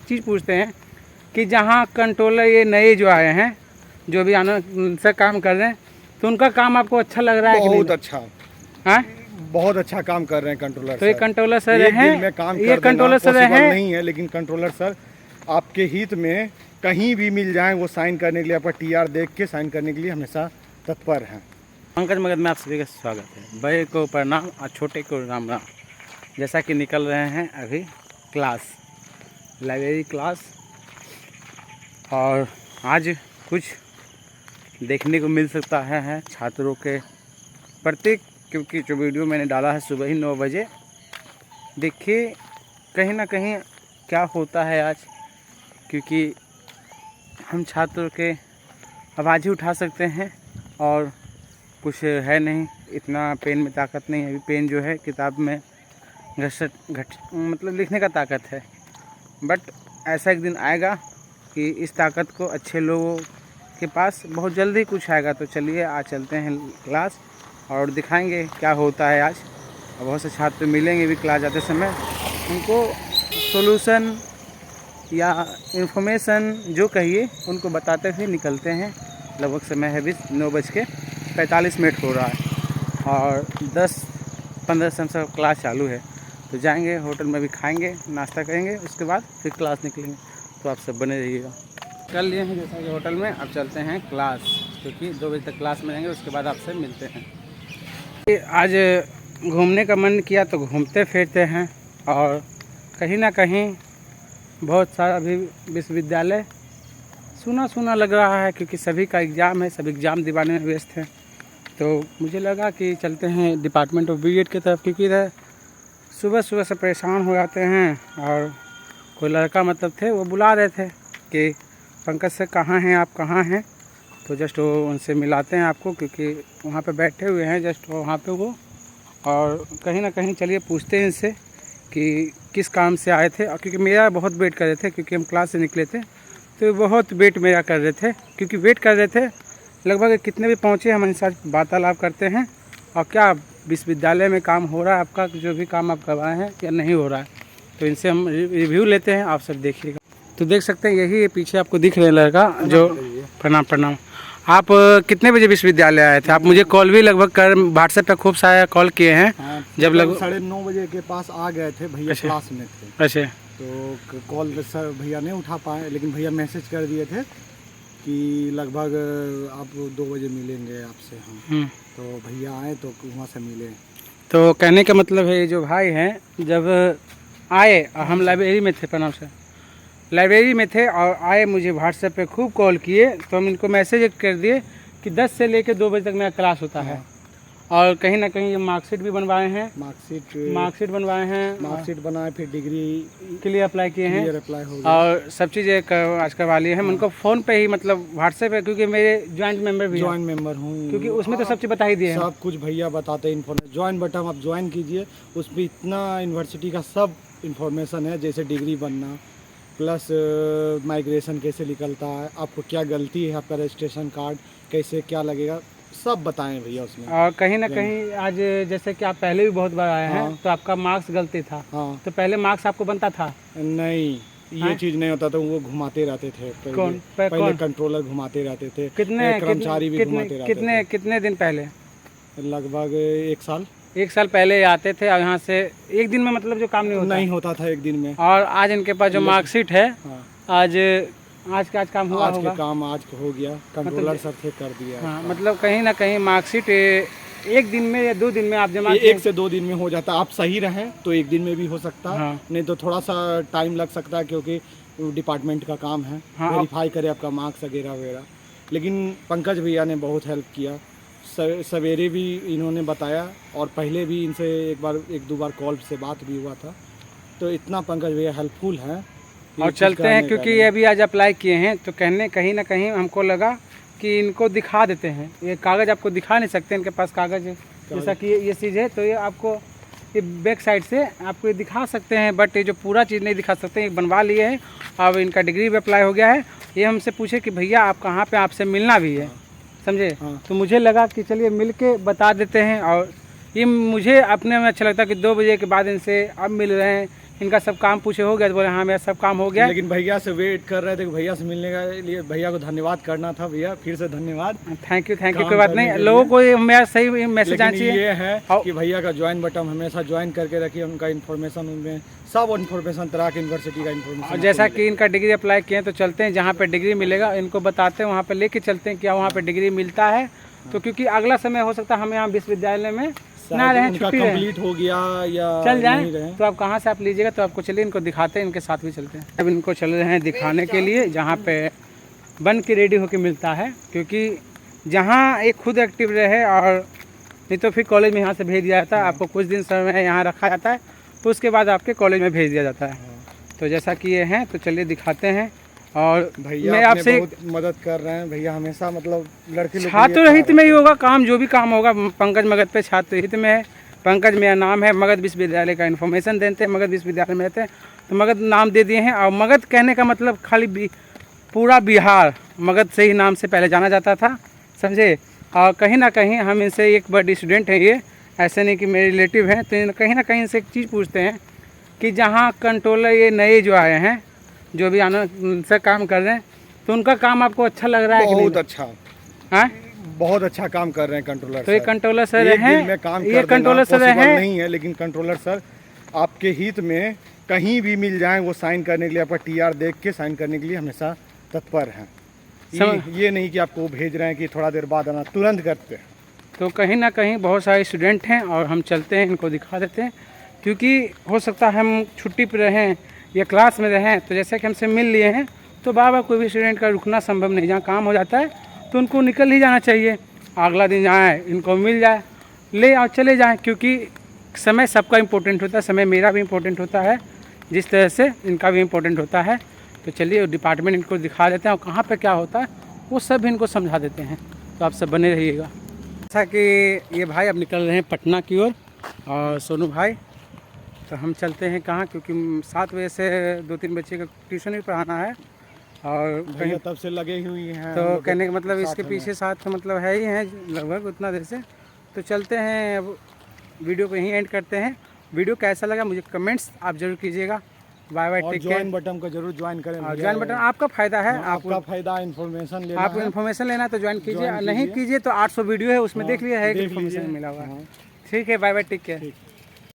चीज़ पूछते हैं कि जहाँ कंट्रोलर ये नए जो आए हैं, जो भी आनंद से काम कर रहे हैं, तो उनका काम आपको अच्छा लग रहा है कि नहीं? बहुत अच्छा, हाँ, बहुत अच्छा काम कर रहे हैं कंट्रोलर तो ये सर। कंट्रोलर सर एक हैं, दिन में काम ये कर कंट्रोलर देना सर पॉसिबल हैं। नहीं है, लेकिन कंट्रोलर सर आपके हित में कहीं भी मिल जाएं, वो साइन करने के लिए, आपका टीआर देख के साइन करने के लिए हमेशा तत्पर हैं। पंकज मगध में आप सभी का स्वागत है। बड़े को प्रणाम और छोटे को राम राम। जैसा कि निकल रहे हैं अभी क्लास, लाइब्रेरी क्लास, और आज कुछ देखने को मिल सकता है छात्रों के प्रति, क्योंकि जो वीडियो मैंने डाला है सुबह ही 9 बजे, देखिए कहीं ना कहीं क्या होता है आज, क्योंकि हम छात्रों के आवाज़ ही उठा सकते हैं और कुछ है नहीं, इतना पेन में ताकत नहीं है। अभी पेन जो है किताब में मतलब लिखने का ताकत है, बट ऐसा एक दिन आएगा कि इस ताकत को अच्छे लोगों के पास बहुत जल्दी कुछ आएगा। तो चलिए आज चलते हैं क्लास और दिखाएंगे क्या होता है आज। और बहुत से छात्र मिलेंगे भी क्लास जाते समय, उनको सॉल्यूशन या इन्फॉर्मेशन जो कहिए उनको बताते हुए निकलते हैं। लगभग समय है भी 9:45 हो रहा है और 10-15 से क्लास चालू है। तो जाएंगे होटल में भी, खाएंगे, नाश्ता करेंगे, उसके बाद फिर क्लास निकलेंगे। तो आप सब बने रहिएगा। कर लिए हैं जैसा कि होटल में, अब चलते हैं क्लास, क्योंकि 2 बजे तक क्लास में रहेंगे, उसके बाद आपसे मिलते हैं। आज घूमने का मन किया तो घूमते फिरते हैं, और कहीं ना कहीं बहुत सारा अभी विश्वविद्यालय सुना सुना लग रहा है, क्योंकि सभी का एग्ज़ाम है, सभी एग्ज़ाम दिवाने में व्यस्त हैं। तो मुझे लगा कि चलते हैं डिपार्टमेंट ऑफ बीएड की तरफ, क्योंकि इधर सुबह सुबह से परेशान हो जाते हैं। और कोई लड़का मतलब थे, वो बुला रहे थे कि पंकज से कहाँ हैं आप, कहाँ हैं? तो जस्ट वो उनसे मिलाते हैं आपको, क्योंकि वहाँ पे बैठे हुए हैं जस्ट वहाँ पे वो। और कहीं ना कहीं चलिए पूछते हैं इनसे कि किस काम से आए थे, और क्योंकि मेरा बहुत वेट कर रहे थे, क्योंकि हम क्लास से निकले थे, तो बहुत वेट मेरा कर रहे थे, क्योंकि वेट कर रहे थे। लगभग कितने भी पहुँचे हम इनसे वार्तालाप करते हैं, और क्या विश्वविद्यालय में काम हो रहा है आपका, जो भी काम आप करवाए हैं या नहीं हो रहा है, तो इनसे हम रिव्यू लेते हैं। आप सब देखिएगा। तो देख सकते हैं यही पीछे आपको दिख रहे हैं लड़का जो, प्रणाम प्रणाम। आप कितने बजे विश्वविद्यालय आए थे? आप मुझे कॉल भी लगभग कर व्हाट्सएप पे खूब सारा कॉल किए हैं। हाँ, जब लगभग 9:30 बजे के पास आ गए थे भैया, क्लास में थे। अच्छा, तो कॉल सर भैया नहीं उठा पाए, लेकिन भैया मैसेज कर दिए थे कि लगभग आप 2 बजे मिलेंगे आपसे हम। तो भैया आए तो वहाँ से मिले। तो कहने का मतलब है, जो भाई हैं जब आए, हम लाइब्रेरी में थे, प्रणाम सर, लाइब्रेरी में थे और आए, मुझे व्हाट्सएप पे खूब कॉल किए, तो हम इनको मैसेज कर दिए कि 10 से लेकर 2 बजे तक मेरा क्लास होता है। और कहीं ना कहीं ये मार्कशीट भी बनवाए हैं, मार्कशीट बनवाए हैं, मार्कशीट बनाए, फिर डिग्री के लिए अप्लाई किए हैं, अप्लाई हो गया, और सब चीज़ें आज करवा लिए हैं। उनको फ़ोन पे ही, मतलब व्हाट्सएप है, क्योंकि मेरे ज्वाइंट मेंबर भी हूँ, क्योंकि उसमें तो सब चीज़ बता ही दिए हैं। सब कुछ भैया बताते हैं। इन्फॉर्मेशन ज्वाइन बटन आप ज्वाइन कीजिए, उसमें इतना यूनिवर्सिटी का सब इन्फॉर्मेशन है, जैसे डिग्री बनना, प्लस माइग्रेशन कैसे निकलता है, आपको क्या गलती है, आपका रजिस्ट्रेशन कार्ड कैसे क्या लगेगा, सब बताएं भैया उसमें। और कहीं ना कहीं आज जैसे कि आप पहले भी बहुत बार आए हैं, तो आपका मार्क्स गलती था। तो पहले मार्क्स आपको बनता था? नहीं, ये चीज नहीं होता था। वो घुमाते रहते थे पहले कंट्रोलर घुमाते रहते थे, कितने कर्मचारी भी घुमाते रहते थे। कितने दिन पहले? लगभग 1 साल पहले आते थे, और यहाँ से एक दिन में मतलब जो काम नहीं होता था एक दिन में। और आज इनके पास जो मार्कशीट है, आज का काम हुआ होगा। काम आज हो गया, कंट्रोलर सर से कर दिया। हाँ, मतलब कहीं ना कहीं मार्कशीट एक दिन में या 2 दिन में आप जमा, 1 से 2 दिन में हो जाता है। आप सही रहें तो 1 दिन में भी हो सकता है। नहीं तो थोड़ा सा टाइम लग सकता है, क्योंकि डिपार्टमेंट का काम है, वेरीफाई करे आपका मार्क्स वगैरह वगैरह। लेकिन पंकज भैया ने बहुत हेल्प किया, सवेरे भी इन्होंने बताया, और पहले भी इनसे 1-2 बार कॉल से बात भी हुआ था। तो इतना पंकज भैया हेल्पफुल हैं। और चलते हैं, क्योंकि ये अभी आज अप्लाई किए हैं, तो कहीं ना कहीं हमको लगा कि इनको दिखा देते हैं। ये कागज़ आपको दिखा नहीं सकते, इनके पास कागज़ है, जैसा कि ये चीज़ है, तो ये आपको ये बैक साइड से आपको ये दिखा सकते हैं, बट ये जो पूरा चीज़ नहीं दिखा सकते। ये बनवा लिए हैं, अब इनका डिग्री भी अप्लाई हो गया है। ये हमसे पूछे कि भैया आप कहाँ पे, आपसे मिलना भी है, समझे? तो मुझे लगा कि चलिए मिल के बता देते हैं। और ये मुझे अपने में अच्छा लगता है कि 2 बजे के बाद इनसे अब मिल रहे हैं, इनका सब काम पूछे हो गया, तो बोले हाँ मेरा सब काम हो गया। लेकिन भैया से वेट कर रहे थे कि भैया से मिलने के लिए भैया को धन्यवाद करना था। भैया फिर से धन्यवाद, थैंक यू कोई बात नहीं। लोगों को मेरा सही मैसेज आना चाहिए ये है कि भैया का ज्वाइन बटन हमेशा ज्वाइन करके रखिए, उनका इन्फॉर्मेशन उनमें सब इन्फॉर्मेशन तरह के यूनिवर्सिटी का इन्फॉर्मेशन। और जैसा कि इनका डिग्री अप्लाई किए तो चलते हैं जहाँ पे डिग्री मिलेगा इनको बताते हैं, वहाँ पे लेके चलते हैं क्या वहाँ पे डिग्री मिलता है। तो क्योंकि अगला समय हो सकता है हम यहाँ विश्वविद्यालय में ना रहें, छुट्टी कंप्लीट हो गया या चल जाएं, तो आप कहाँ से आप लीजिएगा, तो आपको चलिए इनको दिखाते हैं, इनके साथ भी चलते हैं। अब इनको चल रहे हैं दिखाने के लिए जहाँ पे बन के रेडी होके मिलता है, क्योंकि जहाँ एक खुद एक्टिव रहे और नहीं तो फिर कॉलेज में यहाँ से भेज दिया जाता है। आपको कुछ दिन समय यहाँ रखा जाता है, तो उसके बाद आपके कॉलेज में भेज दिया जाता है। तो जैसा कि ये हैं तो चलिए दिखाते हैं। और भैया मैं आपसे बहुत मदद कर रहे हैं। भैया हमेशा मतलब लड़के लोग छात्र हित में ही होगा काम, जो भी काम होगा पंकज मगध पे छात्र हित में है। पंकज मेरा नाम है, मगध विश्वविद्यालय का इन्फॉर्मेशन देते हैं, मगध विश्वविद्यालय में रहते हैं तो मगध नाम दे दिए हैं। और मगध कहने का मतलब खाली पूरा बिहार मगध से ही नाम से पहले जाना जाता था, समझे। और कहीं ना कहीं हम इनसे एक बड़े स्टूडेंट हैं, ये ऐसे नहीं कि मेरे रिलेटिव हैं, तो कहीं ना कहीं इनसे एक चीज़ पूछते हैं कि जहाँ कंट्रोलर ये नए जो आए हैं, जो भी आनंद से काम कर रहे हैं, तो उनका काम आपको अच्छा लग रहा है कि नहीं? बहुत अच्छा, हाँ बहुत अच्छा काम कर रहे हैं कंट्रोलर। तो ये कंट्रोलर सर हैं, ये कंट्रोलर सर हैं नहीं है, लेकिन कंट्रोलर सर आपके हित में कहीं भी मिल जाएं वो साइन करने के लिए, आपका टीआर देख के साइन करने के लिए हमेशा तत्पर हैं। ये नहीं कि आपको भेज रहे हैं कि थोड़ा देर बाद आना, तुरंत करते हैं। तो कहीं ना कहीं बहुत सारे स्टूडेंट हैं और हम चलते हैं इनको दिखा देते हैं, क्योंकि हो सकता है हम छुट्टी पर रहें या क्लास में रहें, तो जैसे कि हमसे मिल लिए हैं तो बार बार कोई भी स्टूडेंट का रुकना संभव नहीं। जहाँ काम हो जाता है तो उनको निकल ही जाना चाहिए, अगला दिन जाए इनको मिल जाए, ले और चले जाएं, क्योंकि समय सबका इम्पोर्टेंट होता है। समय मेरा भी इम्पोर्टेंट होता है, जिस तरह से इनका भी इम्पोर्टेंट होता है। तो चलिए डिपार्टमेंट इनको दिखा देते हैं और कहाँ पे क्या होता है वो सब इनको समझा देते हैं। तो आप सब बने रहिएगा। जैसा कि ये भाई अब निकल रहे हैं पटना की ओर और सोनू भाई, तो हम चलते हैं कहाँ, क्योंकि 7 बजे से 2-3 बच्चे का ट्यूशन भी पढ़ाना है और भैया तब से लगे हुई हैं। तो कहने का मतलब इसके पीछे साथ मतलब है ही हैं लगभग उतना देर से। तो चलते हैं, अब वीडियो को यहीं एंड करते हैं। वीडियो कैसा लगा मुझे कमेंट्स आप जरूर कीजिएगा। Bye bye, take care. Join button को जरूर ज्वाइन करें। ज्वाइन बटन आपका फायदा है, आपका फायदा इन्फॉर्मेशन लेना, आपको इन्फॉर्मेशन लेना है तो ज्वाइन कीजिए, नहीं कीजिए तो 800 वीडियो है उसमें देख लिया है, इन्फॉर्मेशन मिला हुआ है। ठीक है, बाय बाय, टेक केयर।